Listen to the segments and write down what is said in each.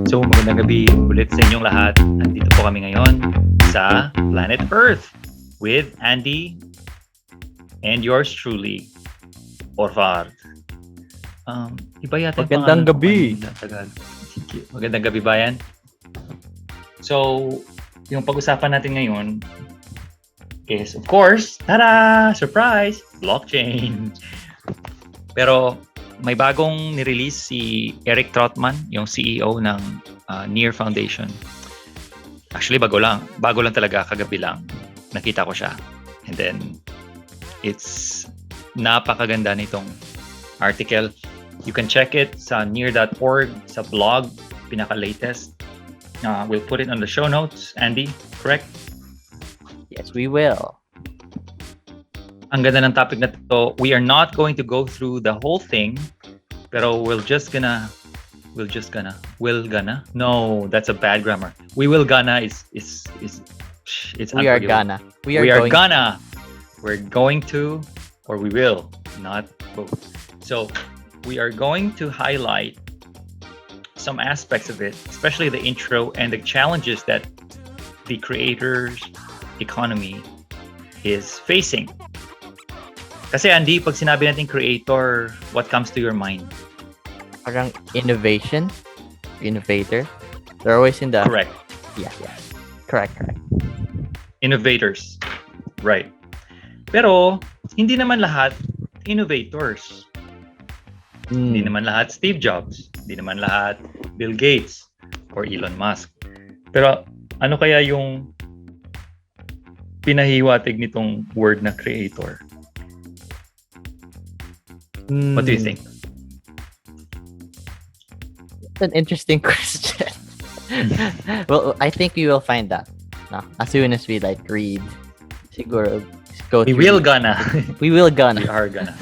So, magandang gabi ulit sa inyong lahat. Nandito po kami ngayon sa Planet Earth with Andy and yours truly, Orvar. Iba yata yung Magandang pangalan ko gabi. kanina, Tagalog. Sige. Magandang gabi ba yan? So, yung pag-usapan natin ngayon is, of course, tada! Surprise! Blockchain! Pero may bagong nirelease si Eric Trotman, yung CEO ng Near Foundation. Actually, bago lang talaga, kagabi lang. Nakita ko siya. And then, it's napakaganda nitong article. You can check it sa near.org, sa blog, pinaka-latest. We'll put it on the show notes. Andy, correct? Yes, we will. Ang ganda ng topic na to. We are not going to go through the whole thing, pero we'll gonna. No, that's a bad grammar. We will gonna is it's We are unforgivable. gonna. We're going to, or we will, not both. So we are going to highlight some aspects of it, especially the intro and the challenges that the creators economy is facing. Kasi Andy, pag sinabi natin creator, what comes to your mind? Parang innovation, innovator. They're always in the Correct. Yeah. Correct. Innovators. Right. Pero, hindi naman lahat innovators. Hindi naman lahat Steve Jobs. Hindi naman lahat Bill Gates or Elon Musk. Pero, ano kaya yung pinahiwatig nitong word na creator? What do you think? It's an interesting question. Well, I think we will find that. No? As soon as we read, siguro go We through. will gonna. We will gonna. We are gonna.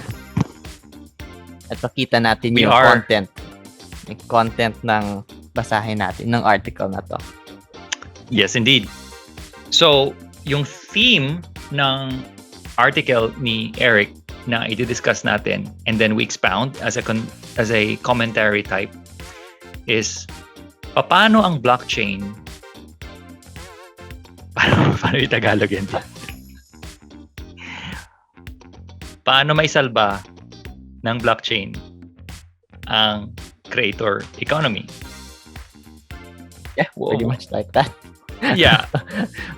At pakita natin We yung are. content ng basahin natin ng article na to. Yes, indeed. So, yung theme ng article ni Eric na i-discuss natin and then we expound as a commentary type is paano ang blockchain paano yung Tagalog yan? Paano maisalba ng blockchain ang creator economy? Yeah, pretty much like that. Yeah.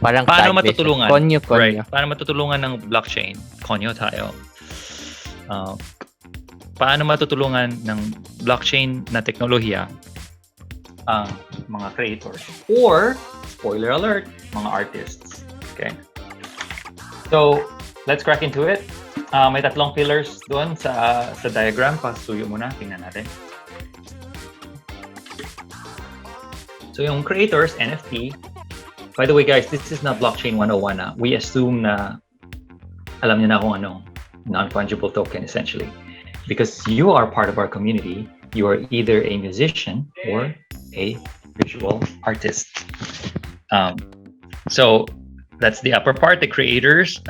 Parang Paano sideways. matutulungan? Konyo. Right. Paano matutulungan ng blockchain? Konyo tayo. Paano matutulungan ng blockchain na teknolohiya ang mga creators? Or, spoiler alert, mga artists. Okay? So, let's crack into it. May tatlong pillars doon sa diagram. Pasuyo muna. Tingnan natin. So, yung creators, NFT. By the way, guys, this is not blockchain 101. We assume na alam niyo na kung ano, non-fungible token essentially. Because you are part of our community, you are either a musician or a visual artist. So that's the upper part, the creators.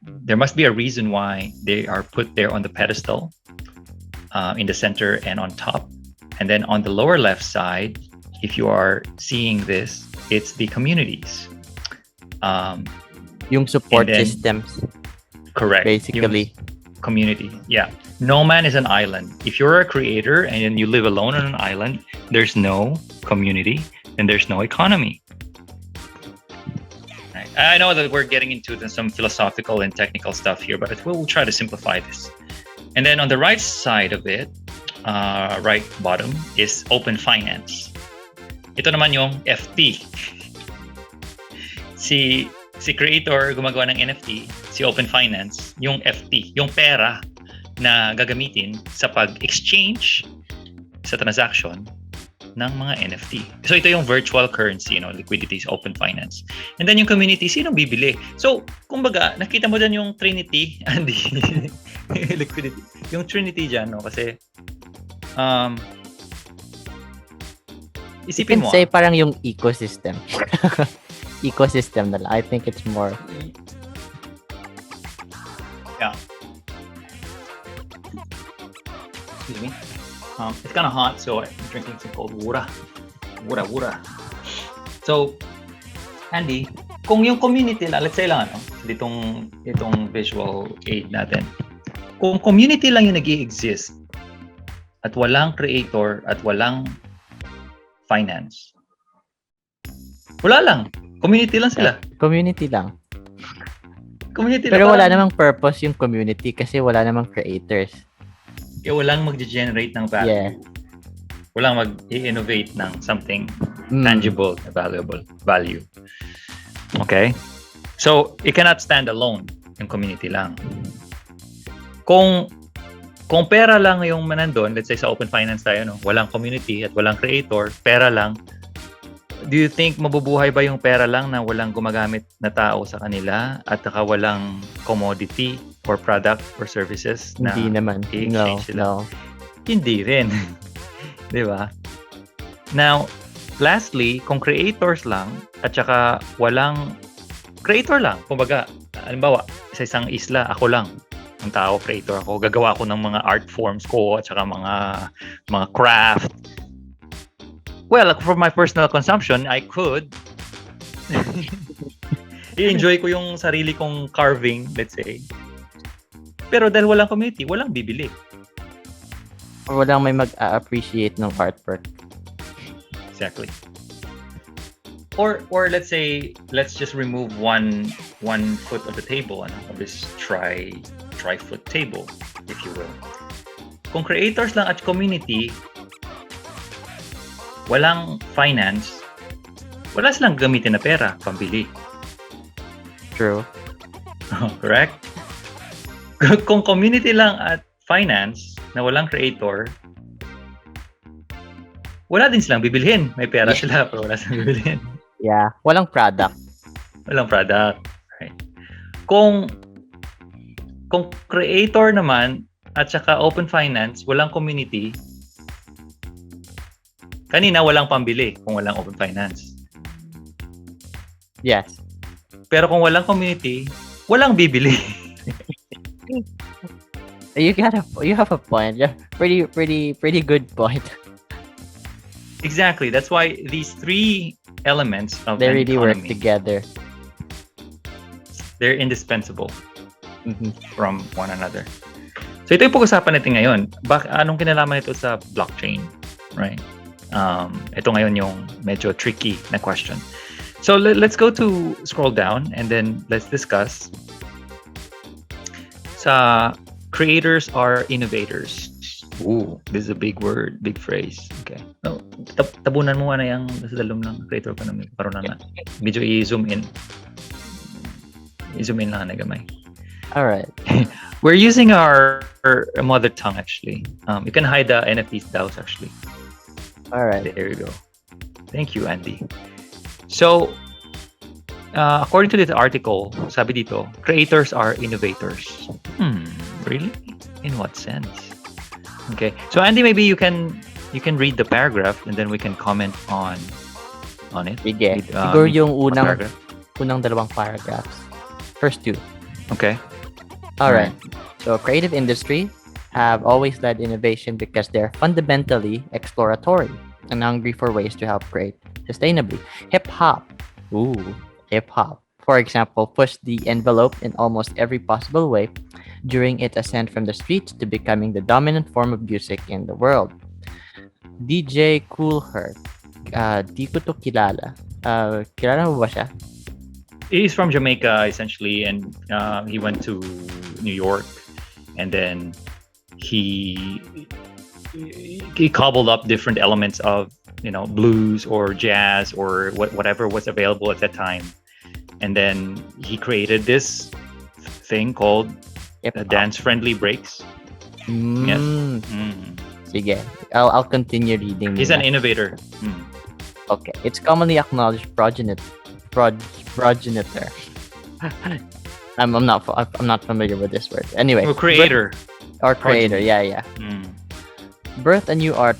There must be a reason why they are put there on the pedestal, in the center and on top. And then on the lower left side, if you are seeing this, it's the communities. Yung support And then- systems, Correct. basically. Yung community. Yeah. No man is an island. If you're a creator and you live alone on an island, there's no community and there's no economy. Right. I know that we're getting into some philosophical and technical stuff here, but we'll try to simplify this. And then on the right side of it, right bottom, is open finance. Ito naman yung FT. Si creator gumagawa ng NFT, si Open Finance, yung FT, yung pera na gagamitin sa pag-exchange sa transaction ng mga NFT. So ito yung virtual currency, liquidity is Open Finance. And then yung community, sinong bibili? So, kumbaga, nakita mo dyan yung Trinity, Andy. Liquidity. Yung Trinity dyan, kasi You isipin can mo. say parang yung ecosystem. Ecosystem na lang. I think it's more. Yeah. Excuse me. It's kind of hot, so I'm drinking some cold water. Water. So, Andy, kung yung community lang, let's say lang, itong visual aid natin, kung community lang yung nag-i-exist at walang creator at walang finance, wala lang. Community lang sila. Community lang. Community Pero lang. wala namang purpose yung community kasi wala namang creators. Walang mag-generate ng value. Yeah. Walang mag-innovate ng something tangible, valuable, value. Okay? So, it cannot stand alone yung community lang. Kung pera lang yung nandun, let's say sa open finance tayo, no? Walang community at walang creator, pera lang, do you think mabubuhay ba yung pera lang na walang gumagamit na tao sa kanila at saka walang commodity or product or services na Hindi naman. i-exchange sila? No. Hindi rin. Di ba? Now, lastly, kung creators lang at saka walang creator lang, kumbaga, halimbawa, sa isang isla, ako lang ang tao, creator ako, gagawa ako ng mga art forms ko at saka mga craft. Well, for my personal consumption, I could i-enjoy ko yung sarili kong carving, let's say. Pero dahil walang community, walang bibili. Or walang may mag-appreciate ng artwork. Exactly. Or let's say, let's just remove one foot of the table, of this tri-foot table, if you will. Kung creators lang at community, walang finance, wala silang gamitin na pera, pambili. True. Correct? Kung community lang at finance na walang creator, wala din silang bibilhin. May pera sila, pero wala silang bibilhin. Yeah. Walang product. Walang product. Right. Kung creator naman at saka open finance, walang community, kanina walang pambili kung walang open finance. Yes. Pero kung walang community, walang bibili. You have a point. Yeah. Pretty good point. Exactly. That's why these three elements of They an really work economy, together. they're indispensable from one another. So ito yung pag-usapan natin ngayon. Anong kinalaman nito sa blockchain? Right? Ito ngayon yung medyo tricky na question. So let's go to scroll down and then let's discuss. Sa creators are innovators. Ooh, this is a big word, big phrase. Okay. No, tabunan mo na yung sa dalom ng creator economy. Karoon na. Medyo i-zoom in. I-zoom in lang na gamay. All right. We're using our mother tongue actually. You can hide the NFTs DAOs actually. All right. There you go. Thank you, Andy. So, according to this article, sabi dito, creators are innovators. Really? In what sense? Okay. So, Andy, maybe you can read the paragraph and then we can comment on it. Sige. With, Siguro yung paragraph. unang dalawang paragraphs. First two. Okay. All right. So, creative industry have always led innovation because they're fundamentally exploratory and hungry for ways to help create sustainably. Hip-hop. Ooh, hip-hop. For example, pushed the envelope in almost every possible way during its ascent from the streets to becoming the dominant form of music in the world. DJ Cool Herc. Di ko to kilala. Kilala mo ba siya? He's from Jamaica essentially, and he went to New York, and then he cobbled up different elements of blues or jazz or whatever was available at that time, and then he created this thing called dance-friendly breaks. Yes. Sige. I'll continue reading. He's an innovator. Okay. It's commonly acknowledged progenitor. I'm not familiar with this word. Anyway. Or creator. Creator. Yeah. Birthed a new art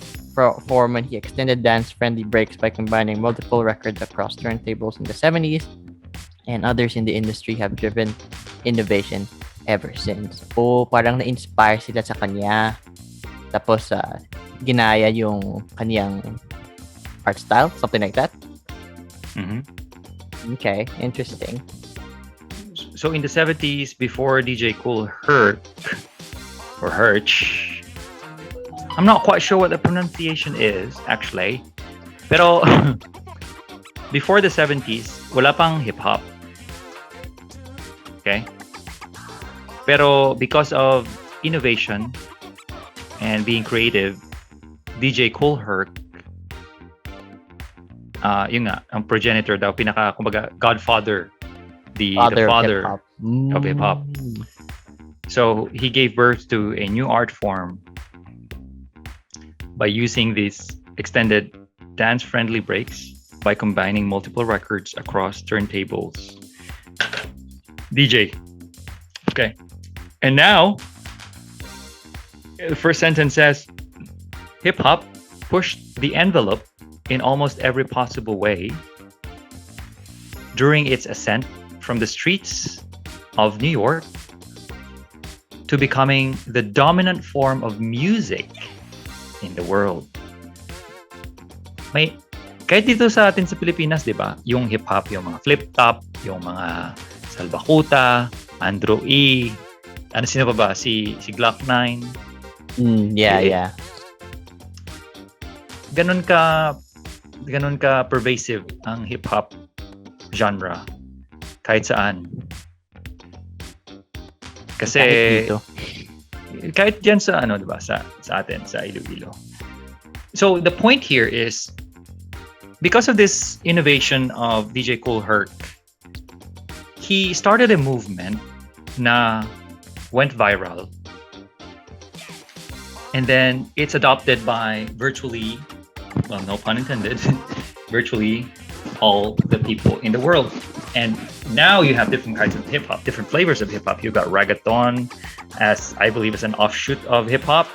form when he extended dance-friendly breaks by combining multiple records across turntables in the 70s, and others in the industry have driven innovation ever since. Parang na-inspire sila sa kanya. Tapos, ginaya yung kaniyang art style, something like that. Mhm. Okay, interesting. So in the 70s, before DJ Kool Herc or Herch, I'm not quite sure what the pronunciation is actually. Pero before the 70s, wala pang hip hop. Okay? Pero because of innovation and being creative, DJ Kool Herc, yun nga, ang progenitor daw, kumbaga, godfather, the father of hip hop. So he gave birth to a new art form by using these extended dance-friendly breaks by combining multiple records across turntables. DJ. Okay. And now, the first sentence says, hip-hop pushed the envelope in almost every possible way during its ascent from the streets of New York to becoming the dominant form of music in the world. Kahit dito sa atin sa Pilipinas, di ba? Yung hip-hop, yung mga flip-top, yung mga Salbakuta, Andrew E. Sino pa ba? Si Glock 9. Yeah. Ganun ka pervasive ang hip-hop genre kahit saan. Kasi kahit diyan sa di ba, sa atin sa Iloilo. So the point here is because of this innovation of DJ Kool Herc, he started a movement na went viral. And then it's adopted by virtually, well, no pun intended, virtually all the people in the world. And now you have different kinds of hip-hop, different flavors of hip-hop. You've got reggaeton, as I believe is an offshoot of hip-hop.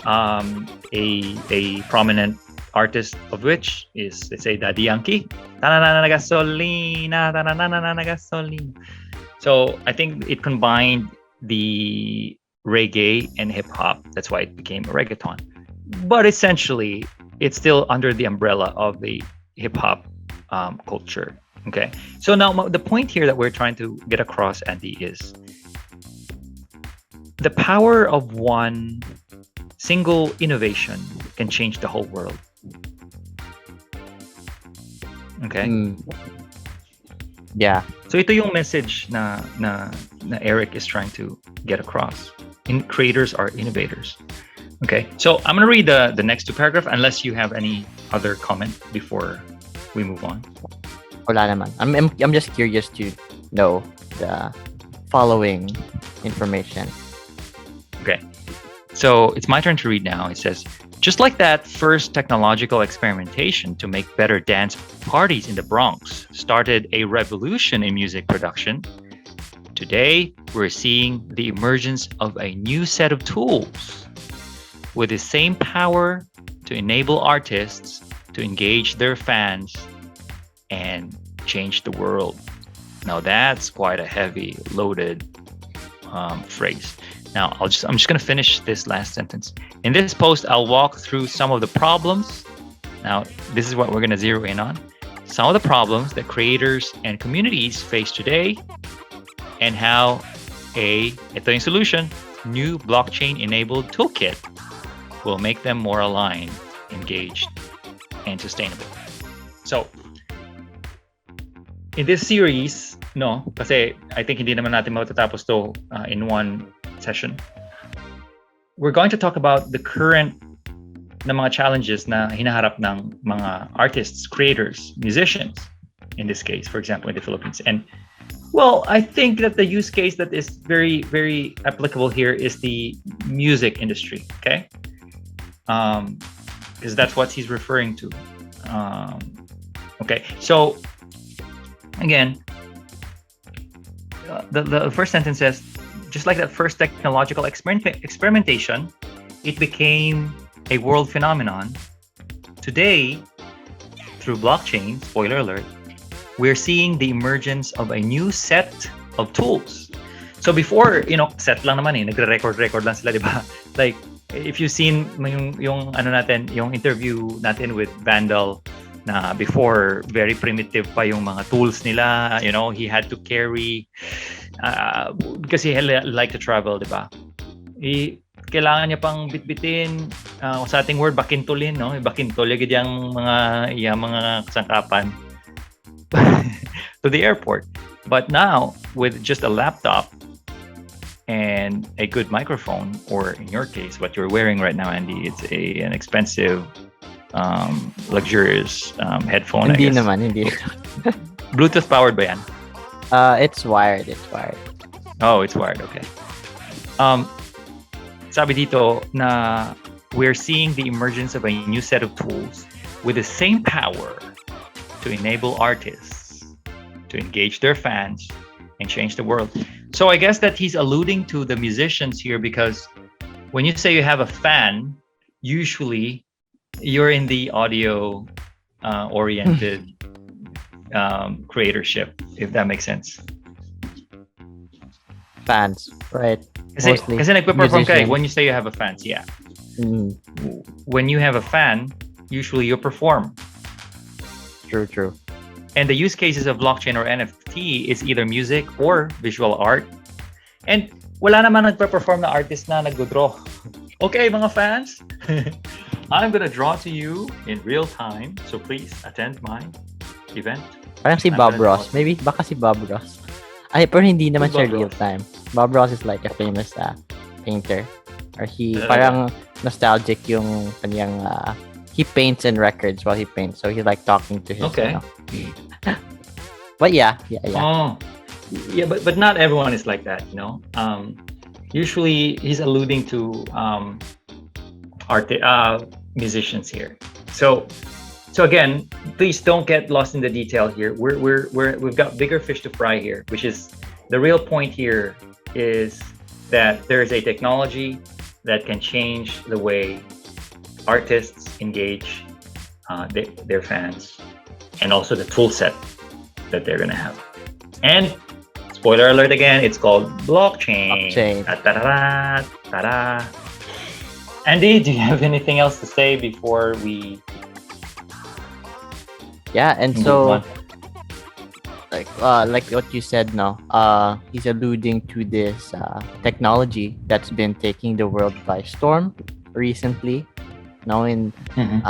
A prominent artist of which is, let's say, Daddy Yankee. Ta-na-na-na gasolina, ta-na-na-na gasolina. So I think it combined the reggae and hip-hop. That's why it became a reggaeton. But essentially, it's still under the umbrella of the hip-hop culture. Okay, so now the point here that we're trying to get across, Andy, is the power of one single innovation can change the whole world. Okay? Yeah. So ito yung message na Eric is trying to get across. Creators are innovators. Okay, so I'm going to read the next two paragraphs unless you have any other comment before we move on. Wala naman. I'm just curious to know the following information. Okay. So it's my turn to read now. It says, just like that first technological experimentation to make better dance parties in the Bronx started a revolution in music production, today we're seeing the emergence of a new set of tools with the same power to enable artists to engage their fans and change the world. Now that's quite a heavy, loaded phrase. Now I'm just going to finish this last sentence. In this post, I'll walk through some of the problems. Now this is what we're going to zero in on. Some of the problems that creators and communities face today, and how ito yung solution, new blockchain-enabled toolkit will make them more aligned, engaged, and sustainable. So, in this series, kasi I think hindi naman natin matatapos to in one session. We're going to talk about the current na mga challenges na hinaharap ng mga artists, creators, musicians, in this case, for example, in the Philippines. And well, I think that the use case that is very, very applicable here is the music industry, okay? Because that's what he's referring to. Okay, so again, the first sentence says, just like that first technological experimentation, it became a world phenomenon. Today, through blockchain, spoiler alert, we're seeing the emergence of a new set of tools. So before, set lang naman nagre-record lang sila, di ba? Like, if you've seen yung ano natin, yung interview natin with Vandal na before very primitive pa yung mga tools nila, he had to carry because he like to travel, di ba? Kailangan niya pang bitbitin sa ating word bakintulin, no? Bakintol yung mga kasangkapan to the airport. But now with just a laptop and a good microphone, or in your case, what you're wearing right now, Andy, it's an expensive, luxurious headphone, Hindi I guess. naman, hindi. Bluetooth powered ba yan? It's wired. Oh, it's wired. Okay. Sabi dito na we're seeing the emergence of a new set of tools with the same power to enable artists to engage their fans and change the world. So I guess that he's alluding to the musicians here, because when you say you have a fan, usually you're in the audio oriented creatorship, if that makes sense. Fans, right? Kasi nagpe-perform ka musicians. when you say you have a fans, yeah. Mm, When you have a fan, usually you perform. true. And the use cases of blockchain or NFT is either music or visual art. And wala naman nagpe-perform na artist na nag-draw. Okay, mga fans, I'm gonna draw to you in real time, so please attend my event. Parang si I'm Bob gonna Ross. Maybe, baka si Bob Ross. Ay, pero hindi naman Who's siya Bob real Ross? time. Bob Ross is like a famous painter. Or parang nostalgic yung kanyang, he paints in records while he paints. So he's like talking to his, Okay. But yeah. Oh, yeah, but not everyone is like that, Usually he's alluding to musicians here. So again, please don't get lost in the detail here. We've got bigger fish to fry here, which is the real point here is that there is a technology that can change the way artists engage their fans, and also the tool set that they're gonna have. And spoiler alert again, it's called blockchain. Ta-da-da, ta-da. Andy, do you have anything else to say before we Yeah, and move so on? like what you said now, he's alluding to this technology that's been taking the world by storm recently. Now Mhm.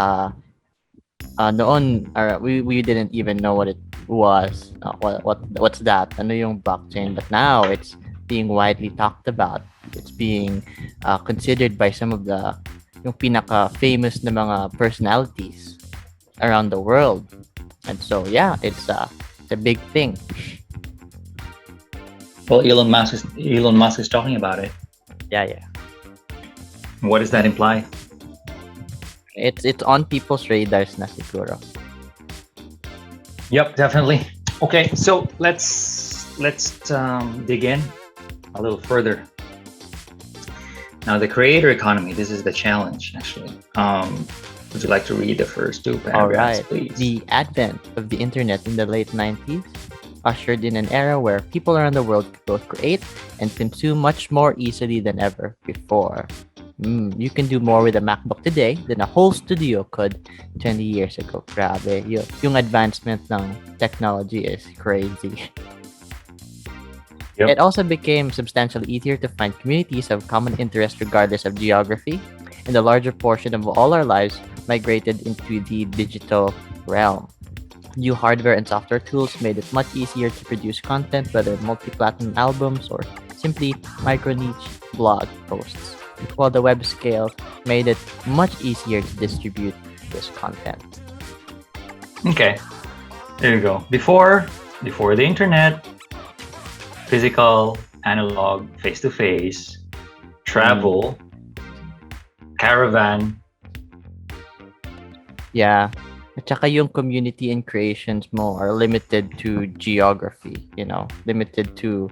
noon, we didn't even know what it was. What's that? Ano yung blockchain? But now it's being widely talked about. It's being considered by some of the yung pinaka famous na mga personalities around the world. And so yeah, it's a big thing. Well, Elon Musk is talking about it. Yeah. What does that imply? It's on people's radars na siguro. Yep, definitely. Okay, so let's dig in a little further. Now, the creator economy. This is the challenge, actually. Would you like to read the first two All paragraphs, right. please? The advent of the internet in the late 90s ushered in an era where people around the world could both create and consume much more easily than ever before. You can do more with a MacBook today than a whole studio could 20 years ago. Grabe. Yung advancement ng technology is crazy. Yep. It also became substantially easier to find communities of common interest regardless of geography, and a larger portion of all our lives migrated into the digital realm. New hardware and software tools made it much easier to produce content, whether multi-platinum albums or simply micro-niche blog posts, while the web scale made it much easier to distribute this content. Okay, there you go. Before the internet, physical, analog, face-to-face, travel, caravan. Yeah. At saka yung community and creations mo are limited to geography, limited to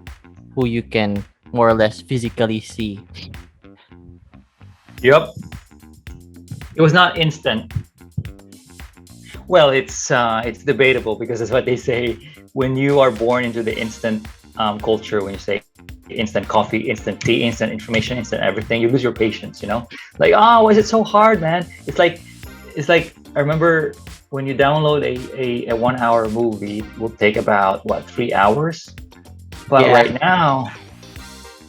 who you can more or less physically see. Yep. It was not instant. Well, it's debatable, because that's what they say when you are born into the instant culture. When you say instant coffee, instant tea, instant information, instant everything. You lose your patience, like, oh, why is it so hard, man? It's like I remember when you download a 1 hour movie, it will take about what, 3 hours. But Yeah.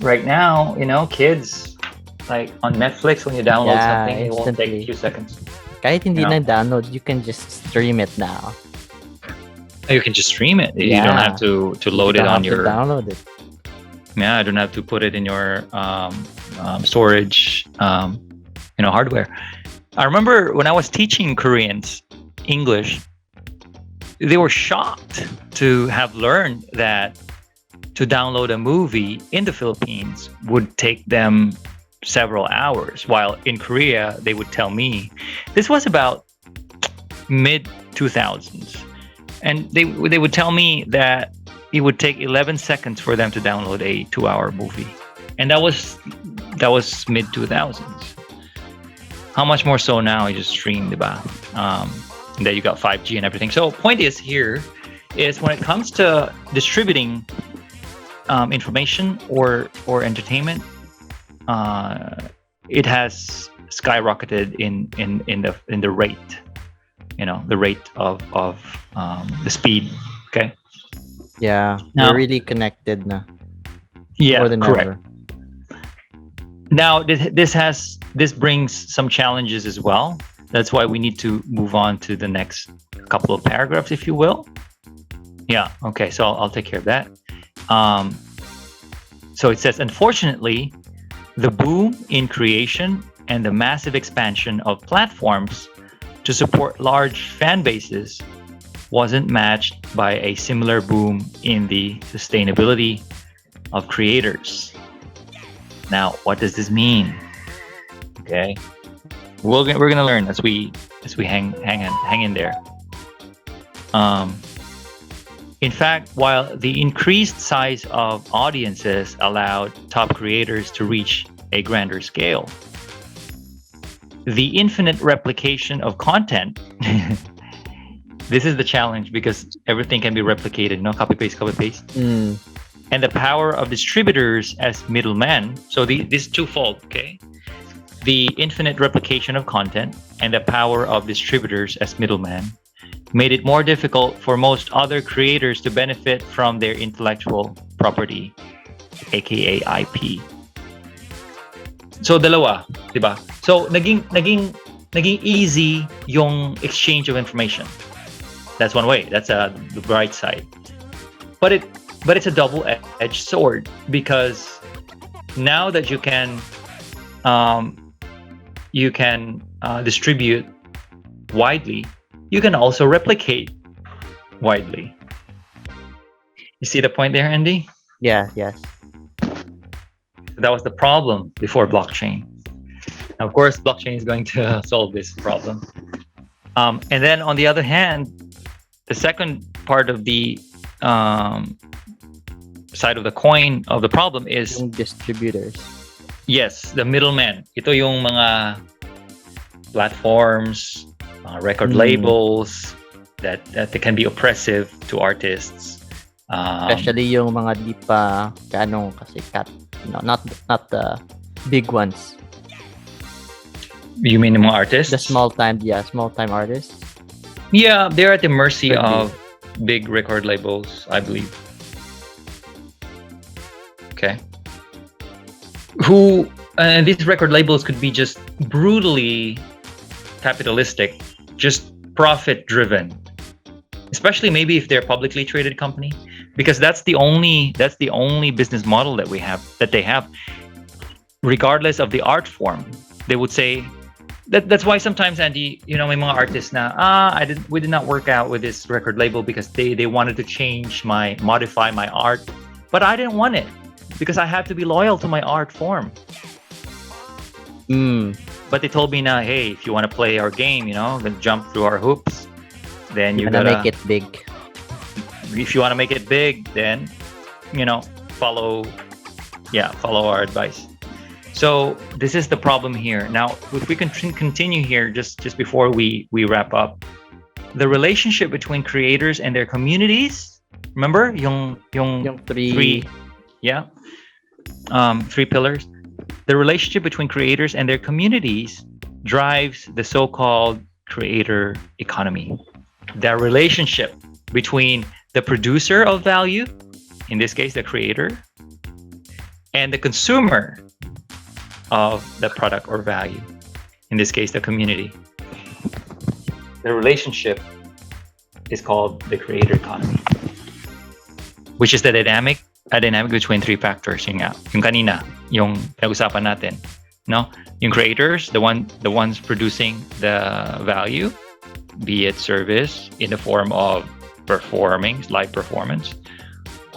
right now, kids, like on Netflix, when you download Yeah, something, it won't take a instantly. few seconds. Kahit hindi Yeah. na download, you can just stream it now. You can just stream it. You don't have to load You it don't on have to your. download it. Yeah, I don't have to put it in your storage, hardware. I remember when I was teaching Koreans English, they were shocked to have learned that to download a movie in the Philippines would take them several hours, while in Korea they would tell me this was about mid 2000s, and they would tell me that it would take 11 seconds for them to download a 2-hour movie, and that was mid 2000s. How much more so now? You just stream, diba? That you got 5G and everything. So point is here is when it comes to distributing information or entertainment, it has skyrocketed in the rate, the rate of the speed. Okay. Yeah, Now- we're really connected na. Yeah, More than correct. ever. Now this brings some challenges as well. That's why we need to move on to the next couple of paragraphs, if you will. Yeah. Okay. So I'll take care of that. So it says, unfortunately, the boom in creation and the massive expansion of platforms to support large fan bases wasn't matched by a similar boom in the sustainability of creators. Now, what does this mean? Okay, we're gonna learn as we hang in there. In fact, while the increased size of audiences allowed top creators to reach a grander scale, the infinite replication of content. This is the challenge because everything can be replicated, copy paste, Mm. and the power of distributors as middlemen. So this is twofold, okay? The infinite replication of content and the power of distributors as middlemen made it more difficult for most other creators to benefit from their intellectual property, aka IP. So dalawa, 'di ba? So naging easy yung exchange of information. That's one way. That's the bright side. But it's a double-edged sword because now that you can distribute widely, you can also replicate widely. You see the point there, Andy? Yeah, yes. That was the problem before blockchain. Now, of course, blockchain is going to solve this problem. And then on the other hand, the second part of the side of the coin of the problem is, Yung distributors. yes, the middleman. Ito yung mga platforms, record labels that they can be oppressive to artists. Especially yung mga di pa gaano kasikat. Not the big ones. You mean the mga artists? The small time artists. Yeah, they're at the mercy Could be. of big record labels, I believe. Okay. And these record labels could be just brutally capitalistic, just profit driven. Especially maybe if they're a publicly traded company, because that's the only business model that they have, regardless of the art form. They would say that's why sometimes, Andy, may mga artists na we did not work out with this record label because they wanted to modify my art, but I didn't want it because I have to be loyal to my art form. But they told me now, hey, if you want to play our game, then jump through our hoops, then you gotta make it big. If you want to make it big, then follow our advice. So this is the problem here. Now, if we can continue here, just before we wrap up, the relationship between creators and their communities. Remember, yung Yung three. yeah. three pillars. The relationship between creators and their communities drives the so-called creator economy. The relationship between the producer of value, in this case the creator, and the consumer of the product or value, in this case the community. The relationship is called the creator economy, which is the dynamic between three factors. Yung kanina, yung pinag-usapan natin, no? Yung creators, the ones producing the value, be it service in the form of performing, live performance,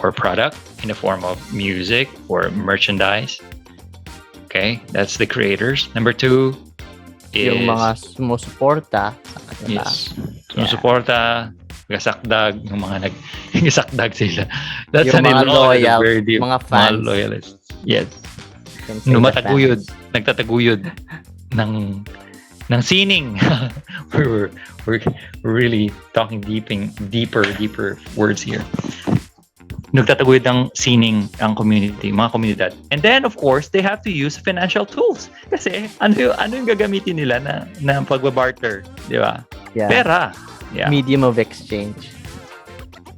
or product in the form of music or merchandise. Okay, that's the creators. Number two is Yung mga sumusuporta sa kanila. yes, sumusuporta, gasakdag, yung mga gasakdag sila. That's Yung an mga ilog, loyal, very deep. mga fans. Mga loyalists. Yes. You can say the Numataguyod, fans. nagtataguyod ng sining. we're really talking deeper words here. Nagtataguyod ng sining ang community, mga komunidad. And then of course, they have to use financial tools. Kasi ano yung gagamitin nila na pagbabarter, di ba? Yeah. Pera. Yeah. Medium of exchange.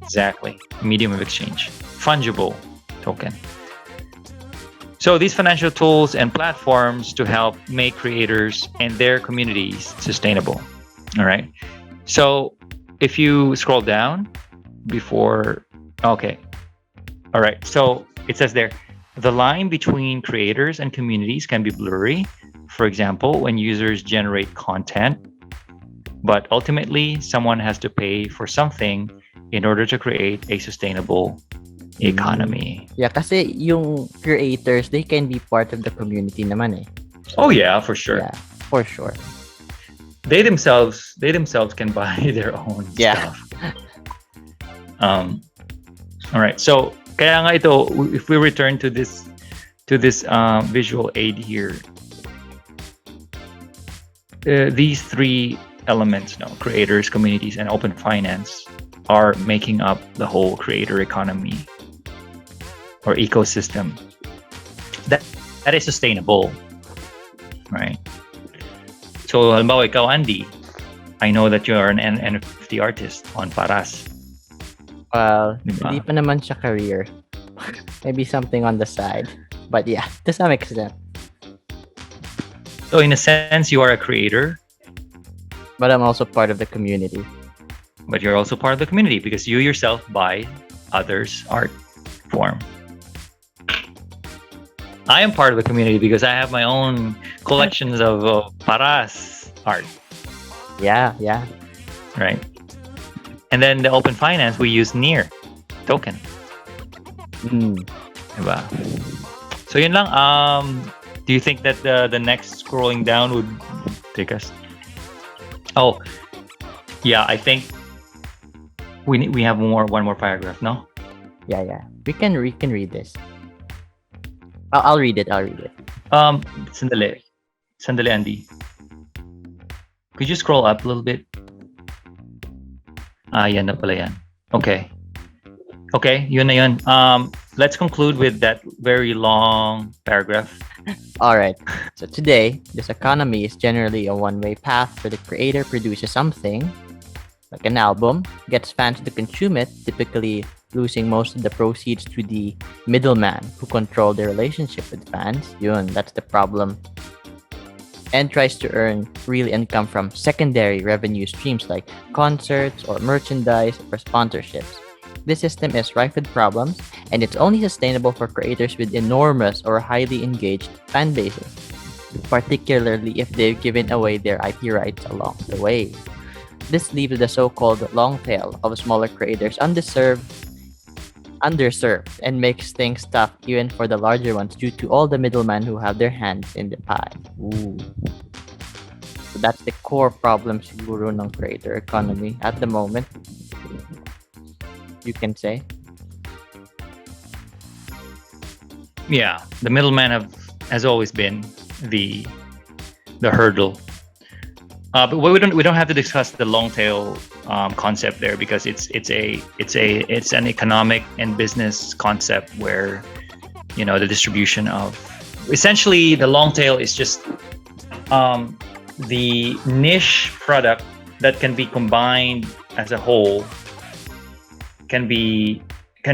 Exactly. Medium of exchange. Fungible token. So these financial tools and platforms to help make creators and their communities sustainable. All right. So if you scroll down before, okay. All right. So it says there, the line between creators and communities can be blurry. For example, when users generate content, but ultimately someone has to pay for something in order to create a sustainable economy. Yeah, kasi yung creators, they can be part of the community naman eh. Oh yeah, for sure. Yeah, for sure. They themselves can buy their own Yeah. stuff. All right. So kaya nga ito, if we return to this visual aid here, these three elements, creators, communities, and open finance, are making up the whole creator economy or ecosystem that is sustainable, right? So halimbawa ikaw, Andy, I know that you are an NFT artist on Paras. Well, Diba? hindi pa naman siya career. Maybe something on the side. But yeah, to some extent. So in a sense, you are a creator, But I'm also part of the community. but you're also part of the community because you yourself buy others' art form. I am part of the community because I have my own collections of Paras art, Yeah, yeah. right? And then the open finance, we use near token. Mm. Diba? So yun lang. Do you think that the next scrolling down would take us? Oh, yeah. I think we have one more paragraph. No. Yeah, yeah. We can read this. I'll read it. Sandali, Andy. Could you scroll up a little bit? Yan na pala yan. Okay, yun na yun. Let's conclude with that very long paragraph. All right. So today, this economy is generally a one-way path where the creator produces something, like an album, gets fans to consume it, typically losing most of the proceeds to the middleman who control the relationship with fans. Yun, that's the problem. And tries to earn real income from secondary revenue streams like concerts or merchandise or sponsorships. This system is rife with problems, and it's only sustainable for creators with enormous or highly engaged fan bases, particularly if they've given away their IP rights along the way. This leaves the so-called long tail of smaller creators underserved, and makes things tough even for the larger ones due to all the middlemen who have their hands in the pie. Ooh. So that's the core problem siguro ng creator economy at the moment. You can say. Yeah, the middleman has always been the hurdle. But we don't have to discuss the long tail concept there because it's an economic and business concept where the distribution of, essentially, the long tail is just the niche product that can be combined as a whole, can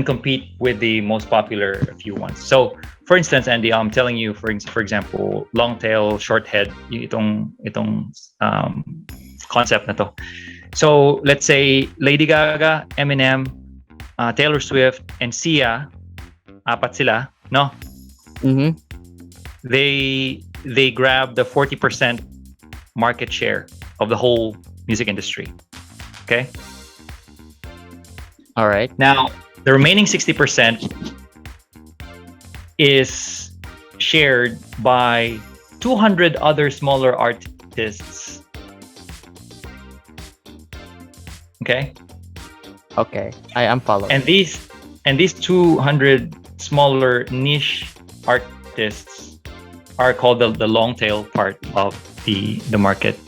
compete with the most popular few ones. So, for instance, Andy, I'm telling you, for example, long tail, short head, itong concept na to. So, let's say Lady Gaga, Eminem, Taylor Swift, and Sia, apat sila, no? Mm-hmm. They grab the 40% market share of the whole music industry. Okay? All right. Now, the remaining 60% is shared by 200 other smaller artists. Okay? Okay. I am following. And these 200 smaller niche artists are called the long tail part of the market.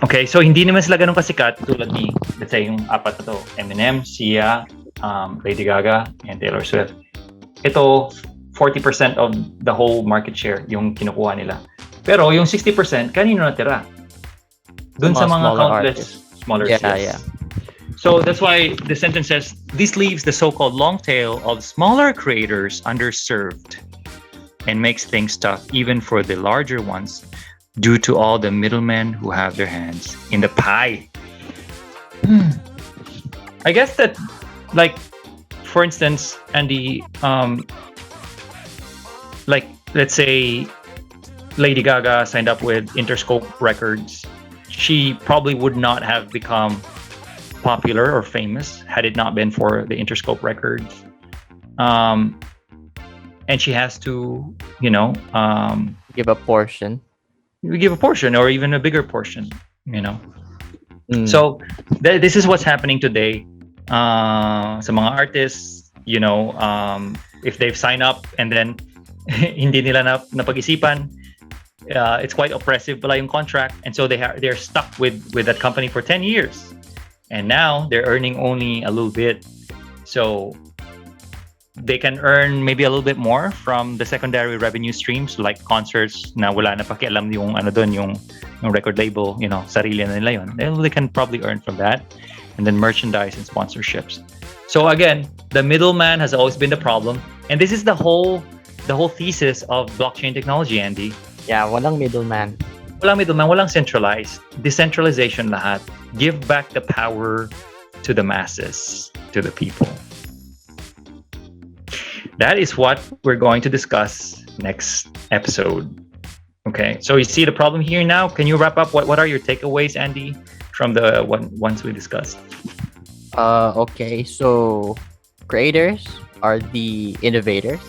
Okay, so hindi naman sila ganun kasikat tulad ni, let's say, yung apat na to, Eminem, Sia, Lady Gaga, and Taylor Swift. Ito, 40% of the whole market share yung kinukuha nila. Pero yung 60%, kanino natira? Dun sa mga countless smaller Yeah, sales. yeah. So that's why the sentence says, this leaves the so-called long tail of smaller creators underserved and makes things tough even for the larger ones due to all the middlemen who have their hands in the pie. I guess that, like, for instance, Andy, like, let's say Lady Gaga signed up with Interscope Records. She probably would not have become popular or famous had it not been for the Interscope Records. And she has to, Give a portion. we give a portion or even a bigger portion. Mm. So this is what's happening today. Sa mga artists, if they've signed up and then hindi nila napag-isipan, it's quite oppressive pala yung contract, and so they're stuck with that company for 10 years, and now they're earning only a little bit. So they can earn maybe a little bit more from the secondary revenue streams, like concerts na wala na pakialam yung yung record label, sarili na nila yun. They can probably earn from that, and then merchandise and sponsorships. So again, the middleman has always been the problem, and this is the whole thesis of blockchain technology, Andy. Yeah, walang middleman. Walang middleman, walang centralized. Decentralization lahat. Give back the power to the masses, to the people. That is what we're going to discuss next episode. Okay, so you see the problem here now. Can you wrap up? What are your takeaways, Andy, from the ones we discussed? Okay, so creators are the innovators.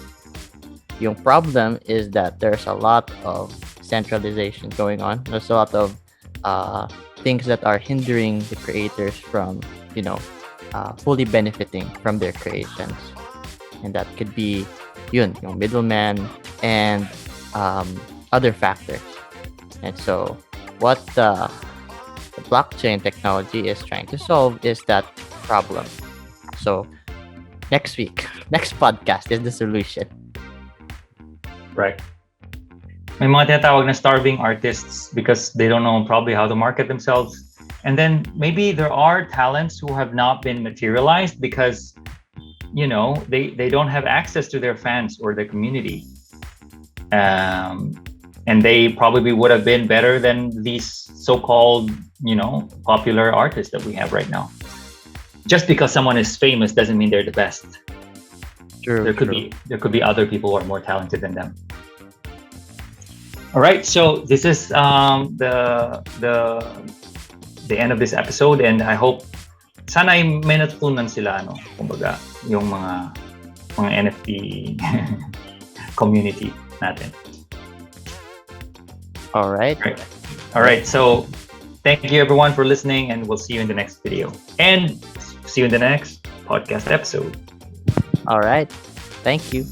Yung problem is that there's a lot of centralization going on. There's a lot of things that are hindering the creators from, fully benefiting from their creations. And that could be yung middleman and other factors. And so what the blockchain technology is trying to solve is that problem. So next podcast is the solution. Right. May mga tinatawag na starving artists because they don't know probably how to market themselves. And then maybe there are talents who have not been materialized because they don't have access to their fans or their community. And they probably would have been better than these so-called, popular artists that we have right now. Just because someone is famous doesn't mean they're the best. True. There could be other people who are more talented than them. All right, so this is the end of this episode, and I hope sana ay may natutunan sila, kumbaga, yung mga NFT community natin. All right. All right. So thank you everyone for listening, and we'll see you in the next video. And see you in the next podcast episode. All right. Thank you.